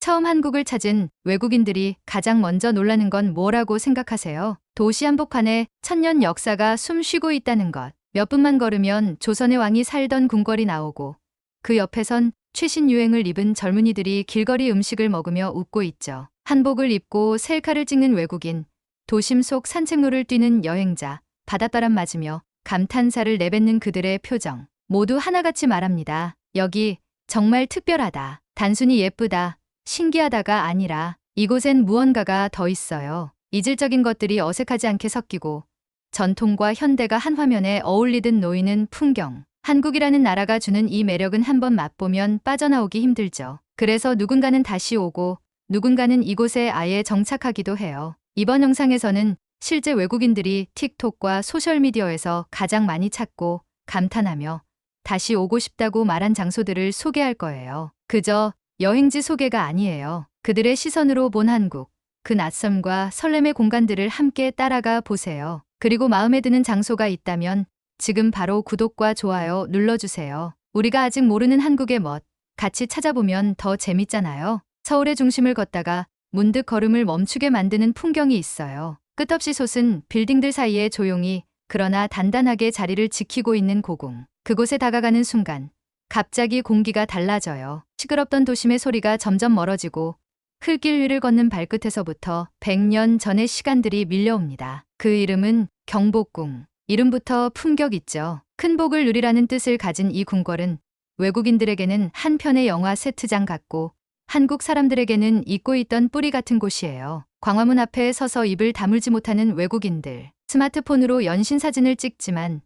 처음 한국을 찾은 외국인들이 가장 먼저 놀라는 건 뭐라고 생각하세요? 도시 한복판에 천년 역사가 숨쉬고 있다는 것. 몇 분만 걸으면 조선의 왕이 살던 궁궐이 나오고 그 옆에선 최신 유행을 입은 젊은이들이 길거리 음식을 먹으며 웃고 있죠. 한복을 입고 셀카를 찍는 외국인, 도심 속 산책로를 뛰는 여행자, 바닷바람 맞으며 감탄사를 내뱉는 그들의 표정. 모두 하나같이 말합니다. 여기 정말 특별하다. 단순히 예쁘다, 신기하다가 아니라 이곳엔 무언가가 더 있어요. 이질적인 것들이 어색하지 않게 섞이고 전통과 현대가 한 화면에 어울리듯 놓이는 풍경. 한국이라는 나라가 주는 이 매력은 한번 맛보면 빠져나오기 힘들죠. 그래서 누군가는 다시 오고 누군가는 이곳에 아예 정착하기도 해요. 이번 영상에서는 실제 외국인들이 틱톡과 소셜미디어에서 가장 많이 찾고 감탄하며 다시 오고 싶다고 말한 장소들을 소개할 거예요. 그저 여행지 소개가 아니에요. 그들의 시선으로 본 한국, 그 낯섦과 설렘의 공간들을 함께 따라가 보세요. 그리고 마음에 드는 장소가 있다면 지금 바로 구독과 좋아요 눌러주세요. 우리가 아직 모르는 한국의 멋, 같이 찾아보면 더 재밌잖아요. 서울의 중심을 걷다가 문득 걸음을 멈추게 만드는 풍경이 있어요. 끝없이 솟은 빌딩들 사이에 조용히 그러나 단단하게 자리를 지키고 있는 고궁. 그곳에 다가가는 순간 갑자기 공기가 달라져요. 시끄럽던 도심의 소리가 점점 멀어지고 흙길 위를 걷는 발끝에서부터 100년 전의 시간들이 밀려옵니다. 그 이름은 경복궁. 이름부터 품격 있죠. 큰 복을 누리라는 뜻을 가진 이 궁궐은 외국인들에게는 한 편의 영화 세트장 같고 한국 사람들에게는 잊고 있던 뿌리 같은 곳이에요. 광화문 앞에 서서 입을 다물지 못하는 외국인들. 스마트폰으로 연신 사진을 찍지만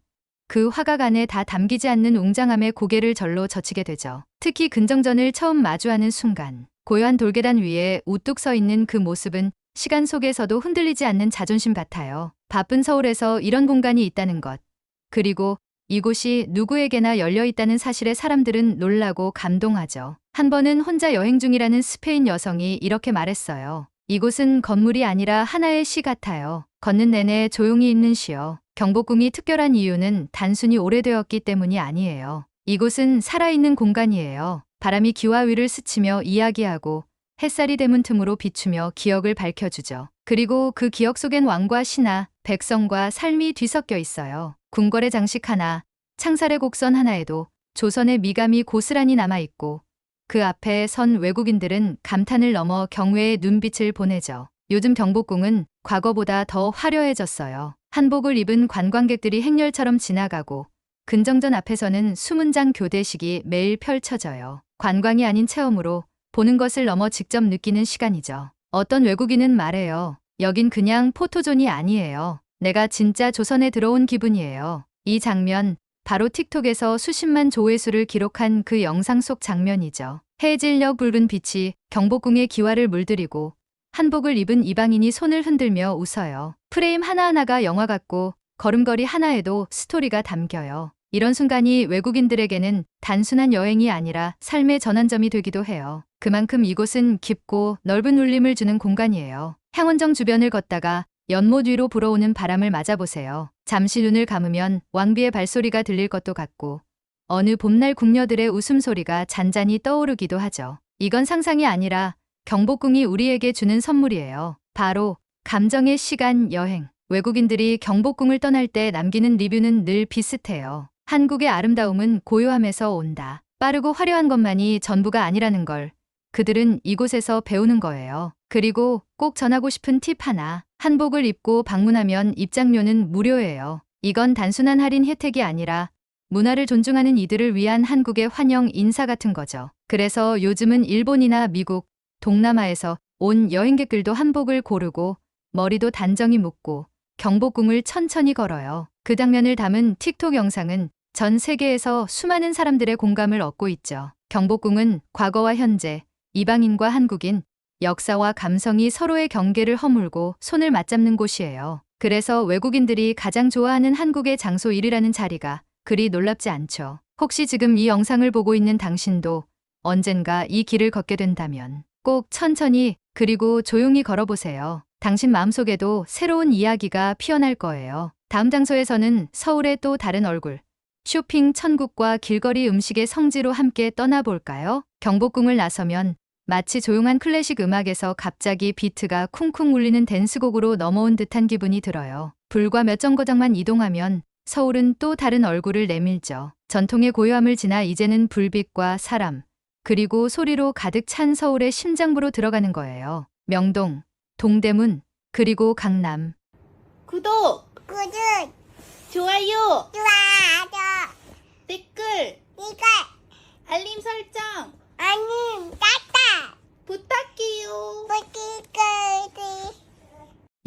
그 화각 안에 다 담기지 않는 웅장함에 고개를 절로 젖히게 되죠. 특히 근정전을 처음 마주하는 순간 고요한 돌계단 위에 우뚝 서 있는 그 모습은 시간 속에서도 흔들리지 않는 자존심 같아요. 바쁜 서울에서 이런 공간이 있다는 것. 그리고 이곳이 누구에게나 열려 있다는 사실에 사람들은 놀라고 감동하죠. 한 번은 혼자 여행 중이라는 스페인 여성이 이렇게 말했어요. 이곳은 건물이 아니라 하나의 시 같아요. 걷는 내내 조용히 있는 시요. 경복궁이 특별한 이유는 단순히 오래되었기 때문이 아니에요. 이곳은 살아있는 공간이에요. 바람이 기와 위를 스치며 이야기하고 햇살이 대문 틈으로 비추며 기억을 밝혀주죠. 그리고 그 기억 속엔 왕과 신하, 백성과 삶이 뒤섞여 있어요. 궁궐의 장식 하나, 창살의 곡선 하나에도 조선의 미감이 고스란히 남아있고 그 앞에 선 외국인들은 감탄을 넘어 경외의 눈빛을 보내죠. 요즘 경복궁은 과거보다 더 화려해졌어요. 한복을 입은 관광객들이 행렬처럼 지나가고 근정전 앞에서는 수문장 교대식이 매일 펼쳐져요. 관광이 아닌 체험으로 보는 것을 넘어 직접 느끼는 시간이죠. 어떤 외국인은 말해요. 여긴 그냥 포토존이 아니에요. 내가 진짜 조선에 들어온 기분이에요. 이 장면, 바로 틱톡에서 수십만 조회수를 기록한 그 영상 속 장면이죠. 해질녘 붉은 빛이 경복궁의 기와를 물들이고 한복을 입은 이방인이 손을 흔들며 웃어요. 프레임 하나하나가 영화 같고 걸음걸이 하나에도 스토리가 담겨요. 이런 순간이 외국인들에게는 단순한 여행이 아니라 삶의 전환점이 되기도 해요. 그만큼 이곳은 깊고 넓은 울림을 주는 공간이에요. 향원정 주변을 걷다가 연못 위로 불어오는 바람을 맞아보세요. 잠시 눈을 감으면 왕비의 발소리가 들릴 것도 같고 어느 봄날 궁녀들의 웃음소리가 잔잔히 떠오르기도 하죠. 이건 상상이 아니라 경복궁이 우리에게 주는 선물이에요. 바로 감정의 시간 여행. 외국인들이 경복궁을 떠날 때 남기는 리뷰는 늘 비슷해요. 한국의 아름다움은 고요함에서 온다. 빠르고 화려한 것만이 전부가 아니라는 걸 그들은 이곳에서 배우는 거예요. 그리고 꼭 전하고 싶은 팁 하나. 한복을 입고 방문하면 입장료는 무료예요. 이건 단순한 할인 혜택이 아니라 문화를 존중하는 이들을 위한 한국의 환영 인사 같은 거죠. 그래서 요즘은 일본이나 미국, 동남아에서 온 여행객들도 한복을 고르고 머리도 단정히 묶고 경복궁을 천천히 걸어요. 그 장면을 담은 틱톡 영상은 전 세계에서 수많은 사람들의 공감을 얻고 있죠. 경복궁은 과거와 현재, 이방인과 한국인, 역사와 감성이 서로의 경계를 허물고 손을 맞잡는 곳이에요. 그래서 외국인들이 가장 좋아하는 한국의 장소 1위라는 자리가 그리 놀랍지 않죠. 혹시 지금 이 영상을 보고 있는 당신도 언젠가 이 길을 걷게 된다면 꼭 천천히 그리고 조용히 걸어보세요. 당신 마음속에도 새로운 이야기가 피어날 거예요. 다음 장소에서는 서울의 또 다른 얼굴, 쇼핑 천국과 길거리 음식의 성지로 함께 떠나볼까요? 경복궁을 나서면 마치 조용한 클래식 음악에서 갑자기 비트가 쿵쿵 울리는 댄스곡으로 넘어온 듯한 기분이 들어요. 불과 몇 정거장만 이동하면 서울은 또 다른 얼굴을 내밀죠. 전통의 고요함을 지나 이제는 불빛과 사람, 그리고 소리로 가득 찬 서울의 심장부로 들어가는 거예요. 명동, 동대문, 그리고 강남. 구독, 구독, 좋아요, 좋아요, 댓글, 이거, 알림 설정 아님, 따따, 부탁해요. 뿌띠까지.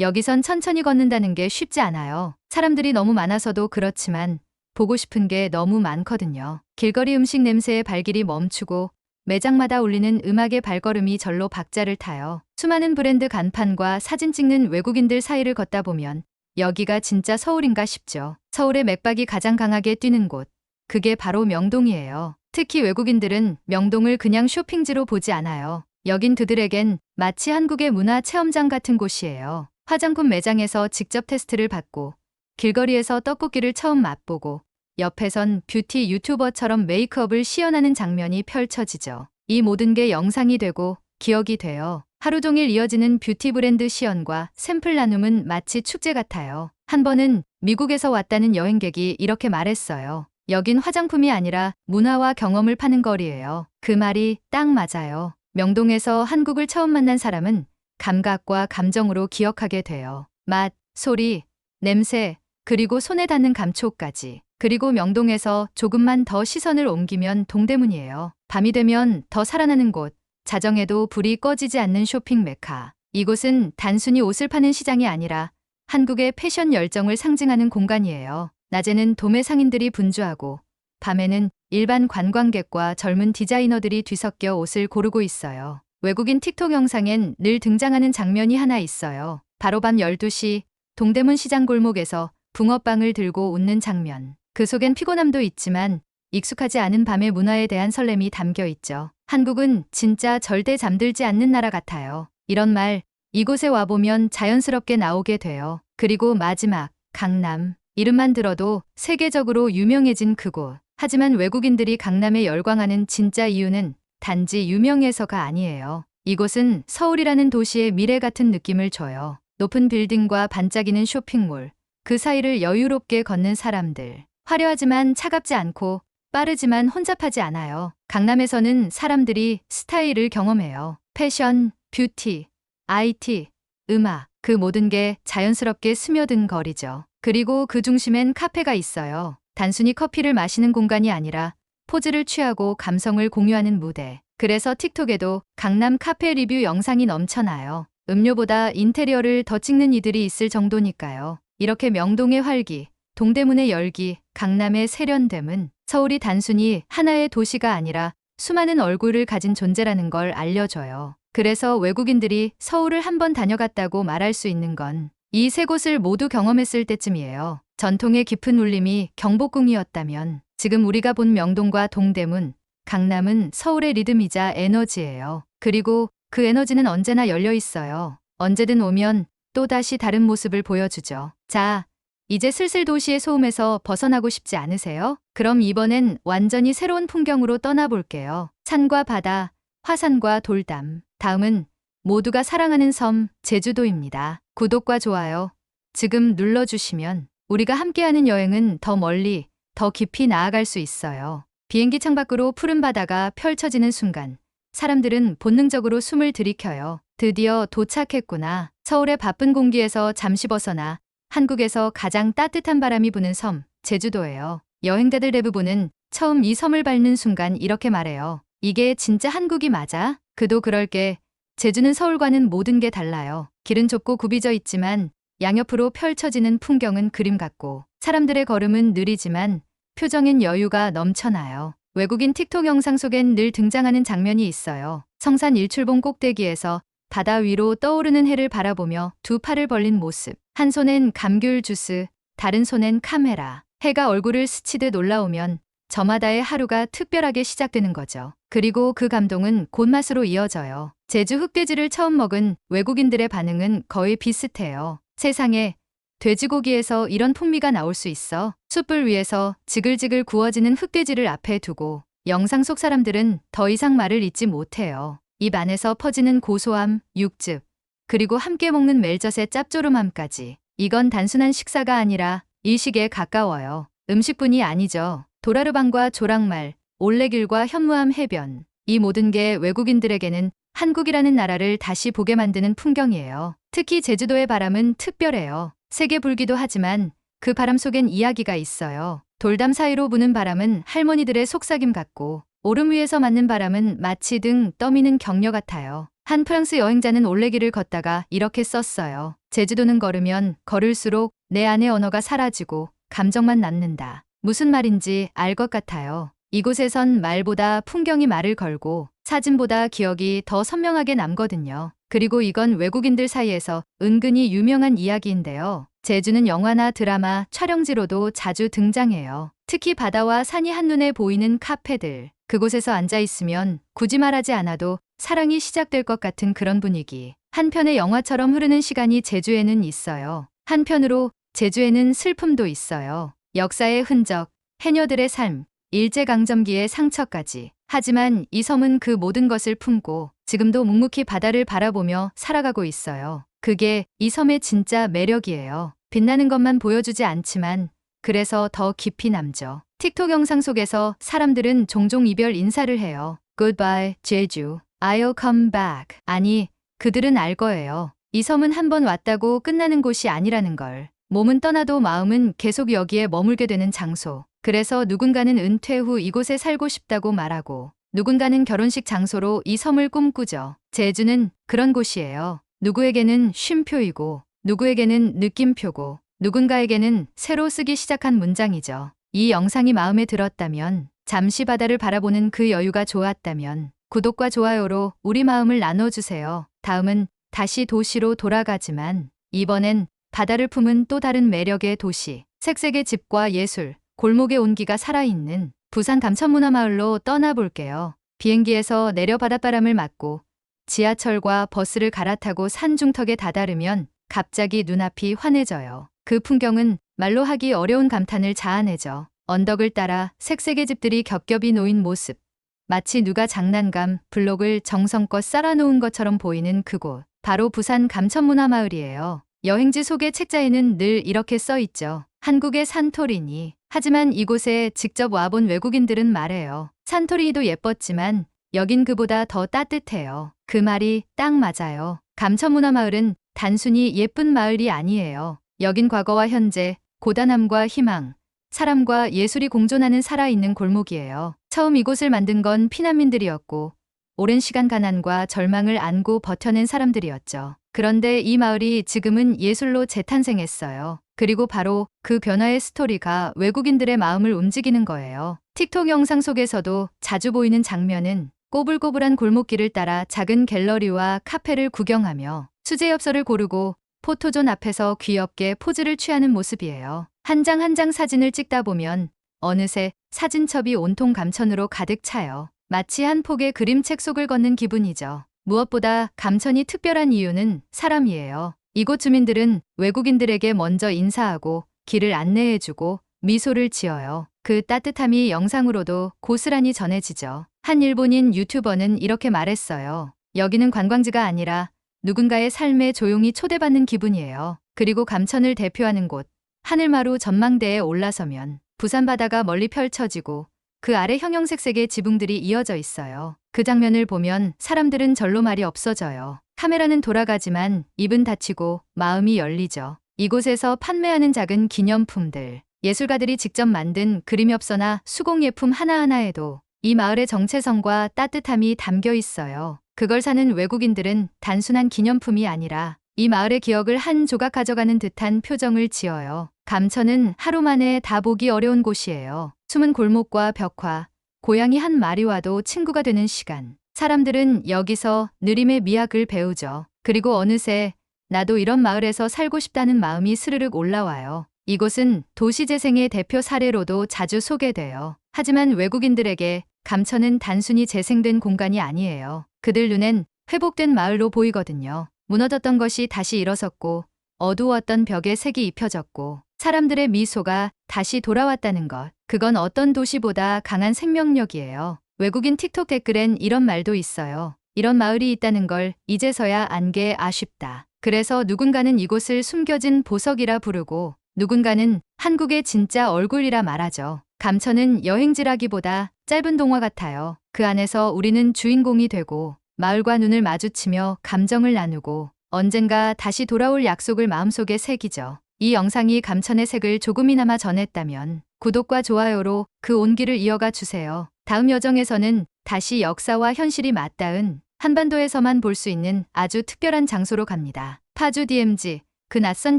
여기선 천천히 걷는다는 게 쉽지 않아요. 사람들이 너무 많아서도 그렇지만 보고 싶은 게 너무 많거든요. 길거리 음식 냄새의 발길이 멈추고 매장마다 울리는 음악의 발걸음이 절로 박자를 타요. 수많은 브랜드 간판과 사진 찍는 외국인들 사이를 걷다 보면 여기가 진짜 서울인가 싶죠. 서울의 맥박이 가장 강하게 뛰는 곳. 그게 바로 명동이에요. 특히 외국인들은 명동을 그냥 쇼핑지로 보지 않아요. 여긴 그들에겐 마치 한국의 문화 체험장 같은 곳이에요. 화장품 매장에서 직접 테스트를 받고 길거리에서 떡볶이를 처음 맛보고 옆에선 뷰티 유튜버처럼 메이크업을 시연하는 장면이 펼쳐지죠. 이 모든 게 영상이 되고 기억이 돼요. 하루 종일 이어지는 뷰티 브랜드 시연과 샘플 나눔은 마치 축제 같아요. 한 번은 미국에서 왔다는 여행객이 이렇게 말했어요. 여긴 화장품이 아니라 문화와 경험을 파는 거리예요. 그 말이 딱 맞아요. 명동에서 한국을 처음 만난 사람은 감각과 감정으로 기억하게 돼요. 맛, 소리, 냄새, 그리고 손에 닿는 감촉까지. 그리고 명동에서 조금만 더 시선을 옮기면 동대문이에요. 밤이 되면 더 살아나는 곳, 자정에도 불이 꺼지지 않는 쇼핑 메카. 이곳은 단순히 옷을 파는 시장이 아니라 한국의 패션 열정을 상징하는 공간이에요. 낮에는 도매 상인들이 분주하고 밤에는 일반 관광객과 젊은 디자이너들이 뒤섞여 옷을 고르고 있어요. 외국인 틱톡 영상엔 늘 등장하는 장면이 하나 있어요. 바로 밤 12시 동대문 시장 골목에서 붕어빵을 들고 웃는 장면. 그 속엔 피곤함도 있지만 익숙하지 않은 밤의 문화에 대한 설렘이 담겨 있죠. 한국은 진짜 절대 잠들지 않는 나라 같아요. 이런 말 이곳에 와보면 자연스럽게 나오게 돼요. 그리고 마지막, 강남. 이름만 들어도 세계적으로 유명해진 그곳. 하지만 외국인들이 강남에 열광하는 진짜 이유는 단지 유명해서가 아니에요. 이곳은 서울이라는 도시의 미래 같은 느낌을 줘요. 높은 빌딩과 반짝이는 쇼핑몰, 그 사이를 여유롭게 걷는 사람들. 화려하지만 차갑지 않고 빠르지만 혼잡하지 않아요. 강남에서는 사람들이 스타일을 경험해요. 패션, 뷰티, IT, 음악, 그 모든 게 자연스럽게 스며든 거리죠. 그리고 그 중심엔 카페가 있어요. 단순히 커피를 마시는 공간이 아니라 포즈를 취하고 감성을 공유하는 무대. 그래서 틱톡에도 강남 카페 리뷰 영상이 넘쳐나요. 음료보다 인테리어를 더 찍는 이들이 있을 정도니까요. 이렇게 명동의 활기, 동대문의 열기, 강남의 세련됨은 서울이 단순히 하나의 도시가 아니라 수많은 얼굴을 가진 존재라는 걸 알려줘요. 그래서 외국인들이 서울을 한번 다녀갔다고 말할 수 있는 건 이 세 곳을 모두 경험했을 때쯤이에요. 전통의 깊은 울림이 경복궁이었다면 지금 우리가 본 명동과 동대문, 강남은 서울의 리듬이자 에너지예요. 그리고 그 에너지는 언제나 열려 있어요. 언제든 오면 또다시 다른 모습을 보여주죠. 자, 이제 슬슬 도시의 소음에서 벗어나고 싶지 않으세요? 그럼 이번엔 완전히 새로운 풍경으로 떠나볼게요. 산과 바다, 화산과 돌담. 다음은 모두가 사랑하는 섬, 제주도입니다. 구독과 좋아요 지금 눌러주시면 우리가 함께하는 여행은 더 멀리, 더 깊이 나아갈 수 있어요. 비행기 창밖으로 푸른 바다가 펼쳐지는 순간 사람들은 본능적으로 숨을 들이켜요. 드디어 도착했구나. 서울의 바쁜 공기에서 잠시 벗어나 한국에서 가장 따뜻한 바람이 부는 섬, 제주도예요. 여행자들 대부분은 처음 이 섬을 밟는 순간 이렇게 말해요. 이게 진짜 한국이 맞아? 그도 그럴게. 제주는 서울과는 모든 게 달라요. 길은 좁고 굽이져 있지만 양옆으로 펼쳐지는 풍경은 그림 같고 사람들의 걸음은 느리지만 표정엔 여유가 넘쳐나요. 외국인 틱톡 영상 속엔 늘 등장하는 장면이 있어요. 성산 일출봉 꼭대기에서 바다 위로 떠오르는 해를 바라보며 두 팔을 벌린 모습. 한 손엔 감귤 주스, 다른 손엔 카메라. 해가 얼굴을 스치듯 올라오면 저마다의 하루가 특별하게 시작되는 거죠. 그리고 그 감동은 곧맛으로 이어져요. 제주 흑돼지를 처음 먹은 외국인들의 반응은 거의 비슷해요. 세상에, 돼지고기에서 이런 풍미가 나올 수 있어? 숯불 위에서 지글지글 구워지는 흑돼지를 앞에 두고 영상 속 사람들은 더 이상 말을 잇지 못해요. 입 안에서 퍼지는 고소함, 육즙, 그리고 함께 먹는 멜젓의 짭조름함까지. 이건 단순한 식사가 아니라 일식에 가까워요. 음식뿐이 아니죠. 도라르방과 조랑말, 올레길과 현무암 해변. 이 모든 게 외국인들에게는 한국이라는 나라를 다시 보게 만드는 풍경이에요. 특히 제주도의 바람은 특별해요. 세게 불기도 하지만 그 바람 속엔 이야기가 있어요. 돌담 사이로 부는 바람은 할머니들의 속삭임 같고, 오름 위에서 맞는 바람은 마치 등 떠미는 격려 같아요. 한 프랑스 여행자는 올레길을 걷다가 이렇게 썼어요. 제주도는 걸으면 걸을수록 내 안의 언어가 사라지고 감정만 남는다. 무슨 말인지 알 것 같아요. 이곳에선 말보다 풍경이 말을 걸고 사진보다 기억이 더 선명하게 남거든요. 그리고 이건 외국인들 사이에서 은근히 유명한 이야기인데요. 제주는 영화나 드라마, 촬영지로도 자주 등장해요. 특히 바다와 산이 한눈에 보이는 카페들. 그곳에서 앉아 있으면 굳이 말하지 않아도 사랑이 시작될 것 같은 그런 분위기. 한편의 영화처럼 흐르는 시간이 제주에는 있어요. 한편으로 제주에는 슬픔도 있어요. 역사의 흔적, 해녀들의 삶, 일제강점기의 상처까지. 하지만 이 섬은 그 모든 것을 품고 지금도 묵묵히 바다를 바라보며 살아가고 있어요. 그게 이 섬의 진짜 매력이에요. 빛나는 것만 보여주지 않지만 그래서 더 깊이 남죠. 틱톡 영상 속에서 사람들은 종종 이별 인사를 해요. Goodbye, 제주. I'll come back. 아니, 그들은 알 거예요. 이 섬은 한 번 왔다고 끝나는 곳이 아니라는 걸. 몸은 떠나도 마음은 계속 여기에 머물게 되는 장소. 그래서 누군가는 은퇴 후 이곳에 살고 싶다고 말하고, 누군가는 결혼식 장소로 이 섬을 꿈꾸죠. 제주는 그런 곳이에요. 누구에게는 쉼표이고, 누구에게는 느낌표고, 누군가에게는 새로 쓰기 시작한 문장이죠. 이 영상이 마음에 들었다면, 잠시 바다를 바라보는 그 여유가 좋았다면, 구독과 좋아요로 우리 마음을 나눠주세요. 다음은 다시 도시로 돌아가지만, 이번엔 바다를 품은 또 다른 매력의 도시, 색색의 집과 예술, 골목의 온기가 살아있는 부산 감천문화마을로 떠나볼게요. 비행기에서 내려 바닷바람을 맞고 지하철과 버스를 갈아타고 산 중턱에 다다르면 갑자기 눈앞이 환해져요. 그 풍경은 말로 하기 어려운 감탄을 자아내죠. 언덕을 따라 색색의 집들이 겹겹이 놓인 모습. 마치 누가 장난감, 블록을 정성껏 쌓아놓은 것처럼 보이는 그곳. 바로 부산 감천문화마을이에요. 여행지 소개 책자에는 늘 이렇게 써 있죠. 한국의 산토리니. 하지만 이곳에 직접 와본 외국인들은 말해요. 산토리니도 예뻤지만 여긴 그보다 더 따뜻해요. 그 말이 딱 맞아요. 감천문화마을은 단순히 예쁜 마을이 아니에요. 여긴 과거와 현재, 고단함과 희망, 사람과 예술이 공존하는 살아있는 골목이에요. 처음 이곳을 만든 건 피난민들이었고, 오랜 시간 가난과 절망을 안고 버텨낸 사람들이었죠. 그런데 이 마을이 지금은 예술로 재탄생했어요. 그리고 바로 그 변화의 스토리가 외국인들의 마음을 움직이는 거예요. 틱톡 영상 속에서도 자주 보이는 장면은 꼬불꼬불한 골목길을 따라 작은 갤러리와 카페를 구경하며 수제엽서를 고르고 포토존 앞에서 귀엽게 포즈를 취하는 모습이에요. 한 장 한 장 사진을 찍다 보면 어느새 사진첩이 온통 감천으로 가득 차요. 마치 한 폭의 그림책 속을 걷는 기분이죠. 무엇보다 감천이 특별한 이유는 사람이에요. 이곳 주민들은 외국인들에게 먼저 인사하고 길을 안내해주고 미소를 지어요. 그 따뜻함이 영상으로도 고스란히 전해지죠. 한 일본인 유튜버는 이렇게 말했어요. 여기는 관광지가 아니라 누군가의 삶에 조용히 초대받는 기분이에요. 그리고 감천을 대표하는 곳, 하늘마루 전망대에 올라서면 부산 바다가 멀리 펼쳐지고 그 아래 형형색색의 지붕들이 이어져 있어요. 그 장면을 보면 사람들은 절로 말이 없어져요. 카메라는 돌아가지만 입은 닫히고 마음이 열리죠. 이곳에서 판매하는 작은 기념품들, 예술가들이 직접 만든 그림엽서나 수공예품 하나하나에도 이 마을의 정체성과 따뜻함이 담겨 있어요. 그걸 사는 외국인들은 단순한 기념품이 아니라 이 마을의 기억을 한 조각 가져가는 듯한 표정을 지어요. 감천은 하루 만에 다 보기 어려운 곳이에요. 숨은 골목과 벽화, 고양이 한 마리와도 친구가 되는 시간. 사람들은 여기서 느림의 미학을 배우죠. 그리고 어느새 나도 이런 마을에서 살고 싶다는 마음이 스르륵 올라와요. 이곳은 도시재생의 대표 사례로도 자주 소개돼요. 하지만 외국인들에게 감천은 단순히 재생된 공간이 아니에요. 그들 눈엔 회복된 마을로 보이거든요. 무너졌던 것이 다시 일어섰고, 어두웠던 벽에 색이 입혀졌고, 사람들의 미소가 다시 돌아왔다는 것. 그건 어떤 도시보다 강한 생명력이에요. 외국인 틱톡 댓글엔 이런 말도 있어요. 이런 마을이 있다는 걸 이제서야 안 게 아쉽다. 그래서 누군가는 이곳을 숨겨진 보석이라 부르고 누군가는 한국의 진짜 얼굴이라 말하죠. 감천은 여행지라기보다 짧은 동화 같아요. 그 안에서 우리는 주인공이 되고 마을과 눈을 마주치며 감정을 나누고 언젠가 다시 돌아올 약속을 마음속에 새기죠. 이 영상이 감천의 색을 조금이나마 전했다면 구독과 좋아요로 그 온기를 이어가 주세요. 다음 여정에서는 다시 역사와 현실이 맞닿은 한반도에서만 볼 수 있는 아주 특별한 장소로 갑니다. 파주 DMZ, 그 낯선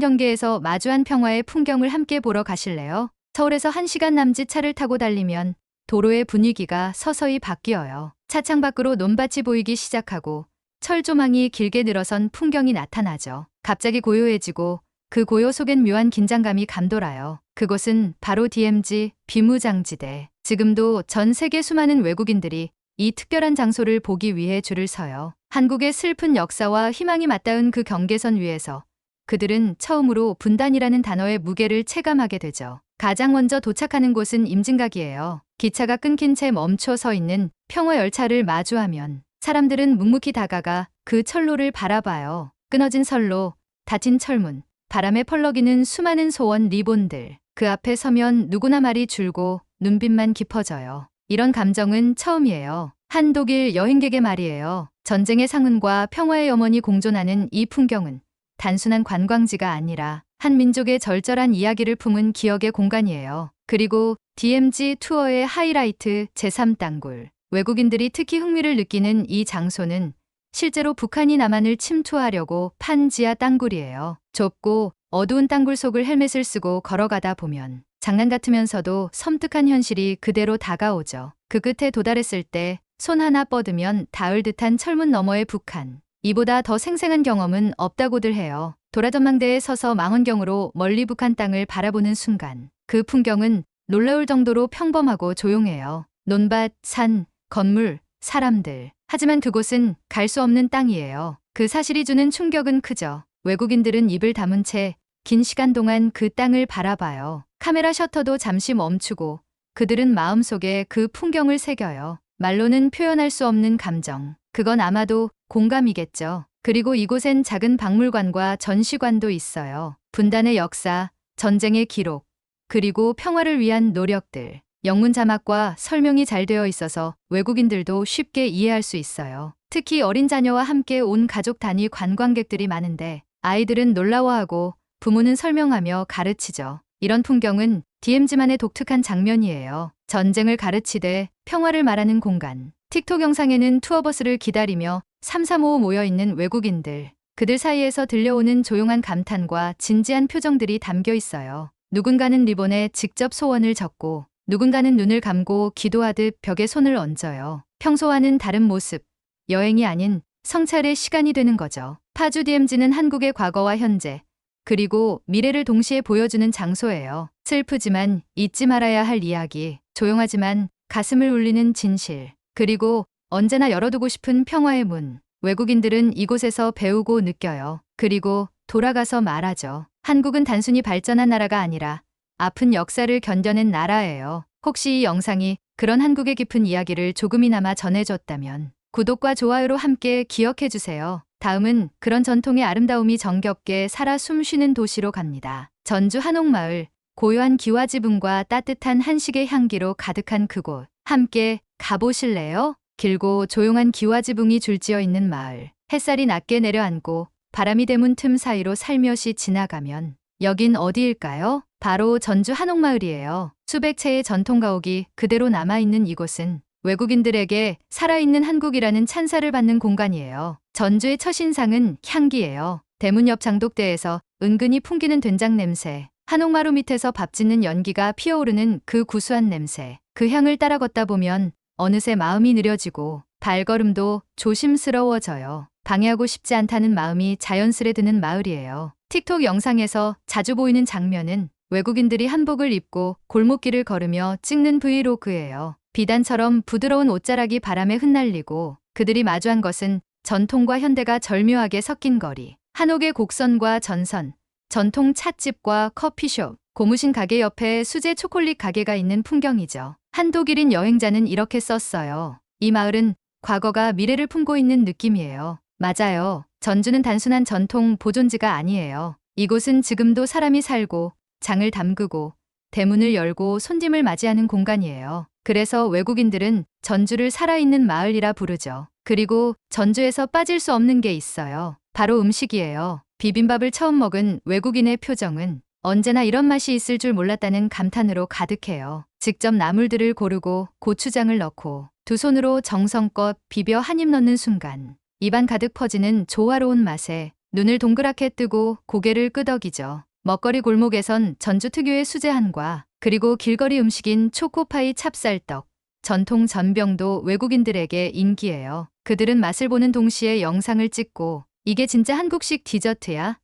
경계에서 마주한 평화의 풍경을 함께 보러 가실래요? 서울에서 1시간 남짓 차를 타고 달리면 도로의 분위기가 서서히 바뀌어요. 차창 밖으로 논밭이 보이기 시작하고 철조망이 길게 늘어선 풍경이 나타나죠. 갑자기 고요해지고 그 고요 속엔 묘한 긴장감이 감돌아요. 그곳은 바로 DMZ 비무장지대. 지금도 전 세계 수많은 외국인들이 이 특별한 장소를 보기 위해 줄을 서요. 한국의 슬픈 역사와 희망이 맞닿은 그 경계선 위에서 그들은 처음으로 분단이라는 단어의 무게를 체감하게 되죠. 가장 먼저 도착하는 곳은 임진각이에요. 기차가 끊긴 채 멈춰 서 있는 평화 열차를 마주하면 사람들은 묵묵히 다가가 그 철로를 바라봐요. 끊어진 선로, 닫힌 철문, 바람에 펄럭이는 수많은 소원 리본들. 그 앞에 서면 누구나 말이 줄고 눈빛만 깊어져요. 이런 감정은 처음이에요. 한 독일 여행객의 말이에요. 전쟁의 상흔과 평화의 염원이 공존하는 이 풍경은 단순한 관광지가 아니라 한 민족의 절절한 이야기를 품은 기억의 공간이에요. 그리고 DMZ 투어의 하이라이트 제3땅굴. 외국인들이 특히 흥미를 느끼는 이 장소는 실제로 북한이 남한을 침투하려고 판 지하 땅굴이에요. 좁고 어두운 땅굴 속을 헬멧을 쓰고 걸어가다 보면 장난 같으면서도 섬뜩한 현실이 그대로 다가오죠. 그 끝에 도달했을 때 손 하나 뻗으면 닿을 듯한 철문 너머의 북한. 이보다 더 생생한 경험은 없다고들 해요. 도라전망대에 서서 망원경으로 멀리 북한 땅을 바라보는 순간 그 풍경은 놀라울 정도로 평범하고 조용해요. 논밭, 산, 건물, 사람들. 하지만 그곳은 갈 수 없는 땅이에요. 그 사실이 주는 충격은 크죠. 외국인들은 입을 다문 채 긴 시간 동안 그 땅을 바라봐요. 카메라 셔터도 잠시 멈추고 그들은 마음속에 그 풍경을 새겨요. 말로는 표현할 수 없는 감정. 그건 아마도 공감이겠죠. 그리고 이곳엔 작은 박물관과 전시관도 있어요. 분단의 역사, 전쟁의 기록, 그리고 평화를 위한 노력들. 영문 자막과 설명이 잘 되어 있어서 외국인들도 쉽게 이해할 수 있어요. 특히 어린 자녀와 함께 온 가족 단위 관광객들이 많은데 아이들은 놀라워하고 부모는 설명하며 가르치죠. 이런 풍경은 DMZ만의 독특한 장면이에요. 전쟁을 가르치되 평화를 말하는 공간. 틱톡 영상에는 투어버스를 기다리며 335 모여있는 외국인들. 그들 사이에서 들려오는 조용한 감탄과 진지한 표정들이 담겨 있어요. 누군가는 리본에 직접 소원을 적고 누군가는 눈을 감고 기도하듯 벽에 손을 얹어요. 평소와는 다른 모습. 여행이 아닌 성찰의 시간이 되는 거죠. 파주 DMZ는 한국의 과거와 현재, 그리고 미래를 동시에 보여주는 장소예요. 슬프지만 잊지 말아야 할 이야기, 조용하지만 가슴을 울리는 진실, 그리고 언제나 열어두고 싶은 평화의 문. 외국인들은 이곳에서 배우고 느껴요. 그리고 돌아가서 말하죠. 한국은 단순히 발전한 나라가 아니라 아픈 역사를 견뎌낸 나라예요. 혹시 이 영상이 그런 한국의 깊은 이야기를 조금이나마 전해줬다면 구독과 좋아요로 함께 기억해주세요. 다음은 그런 전통의 아름다움이 정겹게 살아 숨쉬는 도시로 갑니다. 전주 한옥마을, 고요한 기와 지붕과 따뜻한 한식의 향기로 가득한 그곳. 함께 가보실래요? 길고 조용한 기와 지붕이 줄지어 있는 마을. 햇살이 낮게 내려앉고 바람이 대문 틈 사이로 살며시 지나가면 여긴 어디일까요? 바로 전주 한옥마을이에요. 수백 채의 전통 가옥이 그대로 남아있는 이곳은 외국인들에게 살아있는 한국이라는 찬사를 받는 공간이에요. 전주의 첫인상은 향기예요. 대문 옆 장독대에서 은근히 풍기는 된장 냄새, 한옥마루 밑에서 밥 짓는 연기가 피어오르는 그 구수한 냄새. 그 향을 따라 걷다 보면 어느새 마음이 느려지고 발걸음도 조심스러워져요. 방해하고 싶지 않다는 마음이 자연스레 드는 마을이에요. 틱톡 영상에서 자주 보이는 장면은 외국인들이 한복을 입고 골목길을 걸으며 찍는 브이로그예요. 비단처럼 부드러운 옷자락이 바람에 흩날리고 그들이 마주한 것은 전통과 현대가 절묘하게 섞인 거리. 한옥의 곡선과 전선, 전통 찻집과 커피숍, 고무신 가게 옆에 수제 초콜릿 가게가 있는 풍경이죠. 한 독일인 여행자는 이렇게 썼어요. 이 마을은 과거가 미래를 품고 있는 느낌이에요. 맞아요. 전주는 단순한 전통 보존지가 아니에요. 이곳은 지금도 사람이 살고 장을 담그고 대문을 열고 손님을 맞이하는 공간이에요. 그래서 외국인들은 전주를 살아있는 마을이라 부르죠. 그리고 전주에서 빠질 수 없는 게 있어요. 바로 음식이에요. 비빔밥을 처음 먹은 외국인의 표정은 언제나 이런 맛이 있을 줄 몰랐다는 감탄으로 가득해요. 직접 나물들을 고르고 고추장을 넣고 두 손으로 정성껏 비벼 한 입 넣는 순간 입안 가득 퍼지는 조화로운 맛에 눈을 동그랗게 뜨고 고개를 끄덕이죠. 먹거리 골목에선 전주 특유의 수제한과 그리고 길거리 음식인 초코파이 찹쌀떡, 전통 전병도 외국인들에게 인기예요. 그들은 맛을 보는 동시에 영상을 찍고 이게 진짜 한국식 디저트야?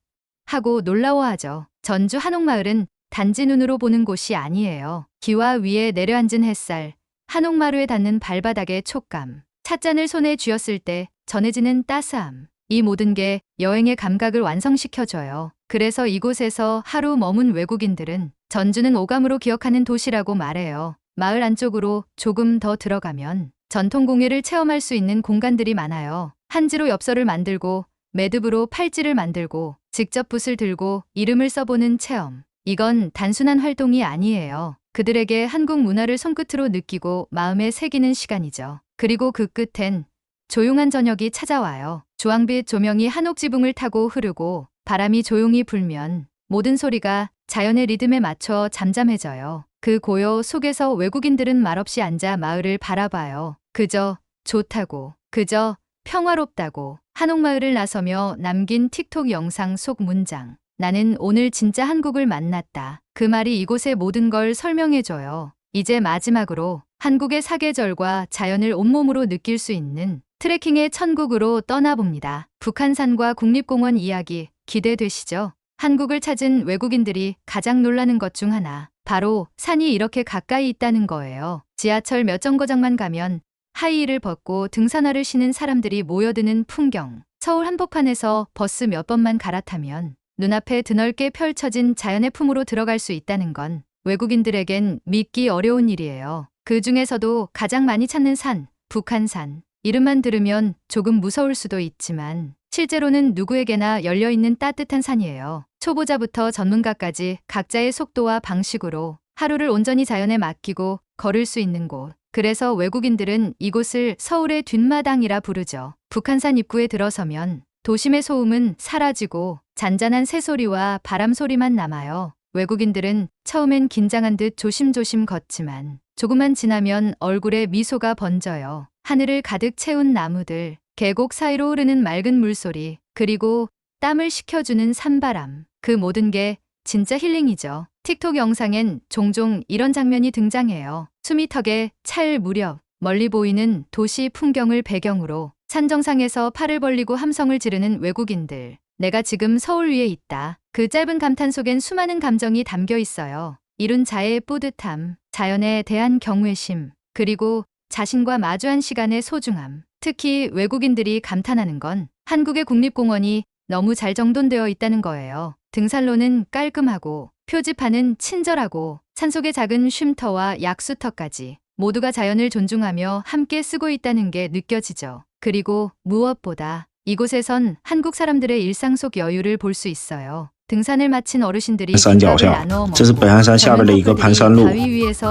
하고 놀라워하죠. 전주 한옥마을은 단지 눈으로 보는 곳이 아니에요. 기와 위에 내려앉은 햇살, 한옥마루에 닿는 발바닥의 촉감, 찻잔을 손에 쥐었을 때 전해지는 따스함. 이 모든 게 여행의 감각을 완성시켜줘요. 그래서 이곳에서 하루 머문 외국인들은 전주는 오감으로 기억하는 도시라고 말해요. 마을 안쪽으로 조금 더 들어가면 전통 공예를 체험할 수 있는 공간들이 많아요. 한지로 엽서를 만들고 매듭으로 팔찌를 만들고 직접 붓을 들고 이름을 써보는 체험. 이건 단순한 활동이 아니에요. 그들에게 한국 문화를 손끝으로 느끼고 마음에 새기는 시간이죠. 그리고 그 끝엔 조용한 저녁이 찾아와요. 주황빛 조명이 한옥 지붕을 타고 흐르고 바람이 조용히 불면 모든 소리가 자연의 리듬에 맞춰 잠잠해져요. 그 고요 속에서 외국인들은 말없이 앉아 마을을 바라봐요. 그저 좋다고, 그저 평화롭다고. 한옥마을을 나서며 남긴 틱톡 영상 속 문장. 나는 오늘 진짜 한국을 만났다. 그 말이 이곳의 모든 걸 설명해줘요. 이제 마지막으로 한국의 사계절과 자연을 온몸으로 느낄 수 있는 트레킹의 천국으로 떠나봅니다. 북한산과 국립공원 이야기 기대되시죠? 한국을 찾은 외국인들이 가장 놀라는 것 중 하나. 바로 산이 이렇게 가까이 있다는 거예요. 지하철 몇 정거장만 가면 하이힐을 벗고 등산화를 신은 사람들이 모여드는 풍경. 서울 한복판에서 버스 몇 번만 갈아타면 눈앞에 드넓게 펼쳐진 자연의 품으로 들어갈 수 있다는 건 외국인들에겐 믿기 어려운 일이에요. 그 중에서도 가장 많이 찾는 산, 북한산. 이름만 들으면 조금 무서울 수도 있지만 실제로는 누구에게나 열려있는 따뜻한 산이에요. 초보자부터 전문가까지 각자의 속도와 방식으로 하루를 온전히 자연에 맡기고 걸을 수 있는 곳. 그래서 외국인들은 이곳을 서울의 뒷마당이라 부르죠. 북한산 입구에 들어서면 도심의 소음은 사라지고 잔잔한 새소리와 바람 소리만 남아요. 외국인들은 처음엔 긴장한 듯 조심조심 걷지만 조금만 지나면 얼굴에 미소가 번져요. 하늘을 가득 채운 나무들, 계곡 사이로 흐르는 맑은 물소리, 그리고 땀을 식혀주는 산바람. 그 모든 게 진짜 힐링이죠. 틱톡 영상엔 종종 이런 장면이 등장해요. 숨이 턱에 찰 무렵 멀리 보이는 도시 풍경을 배경으로 산 정상에서 팔을 벌리고 함성을 지르는 외국인들. 내가 지금 서울 위에 있다. 그 짧은 감탄 속엔 수많은 감정이 담겨 있어요. 이룬 자해의 뿌듯함, 자연에 대한 경외심, 그리고 자신과 마주한 시간의 소중함. 특히 외국인들이 감탄하는 건 한국의 국립공원이 너무 잘 정돈되어 있다는 거예요. 등산로는 깔끔하고 표지판은 친절하고 산속의 작은 쉼터와 약수터까지 모두가 자연을 존중하며 함께 쓰고 있다는 게 느껴지죠. 그리고 무엇보다 이곳에선 한국 사람들의 일상 속 여유를 볼 수 있어요. 등산을 마친 어르신들이 山脚下，这是北汉山下边的一个盘山路。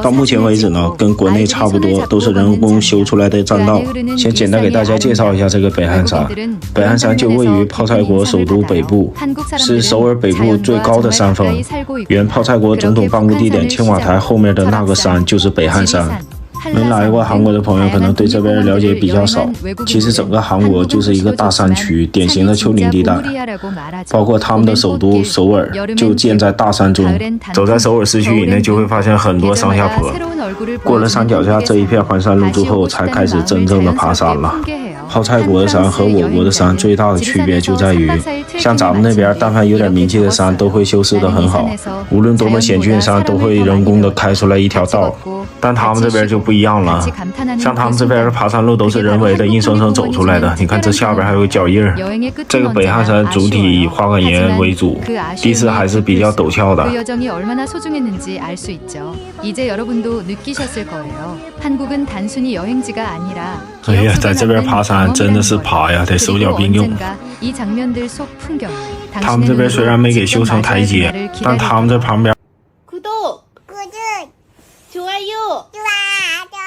到目前为止呢，跟国内差不多，都是人工修出来的栈道。先简单给大家介绍一下这个北汉山。北汉山就位于泡菜国首都北部，是首尔北部最高的山峰。原泡菜国总统办公地点青瓦台后面的那个山就是北汉山。没来过韩国的朋友可能对这边了解比较少，其实整个韩国就是一个大山区，典型的丘陵地带，包括他们的首都首尔就建在大山中。走在首尔市区以内就会发现很多上下坡，过了山脚下这一片环山路之后，才开始真正的爬山了。泡菜国的山和我国的山最大的区别就在于，像咱们那边但凡有点名气的山都会修饰得很好，无论多么险峻的山都会人工的开出来一条道。但他们这边就不一样了， 같이 감탄하는 像他们 그 这边的爬山路都是人为的硬生生走出来的，你看这下边还有个脚印儿。 여행의 끝은 这个北汉山主体花岗岩为主， 地势还是比较陡峭的。 그 여정이 얼마나 소중했는지 알 수 있죠. 이제 여러분도 느끼셨을 거예요. 한국은 단순히 여행지가 아니라 哎呀，在这边爬山真的是爬呀，得手脚并用。 이 장면들 속 풍경. 他们这边虽然没给修成台阶，但他们这旁边 구독, 구독, 좋아요. 좋아요.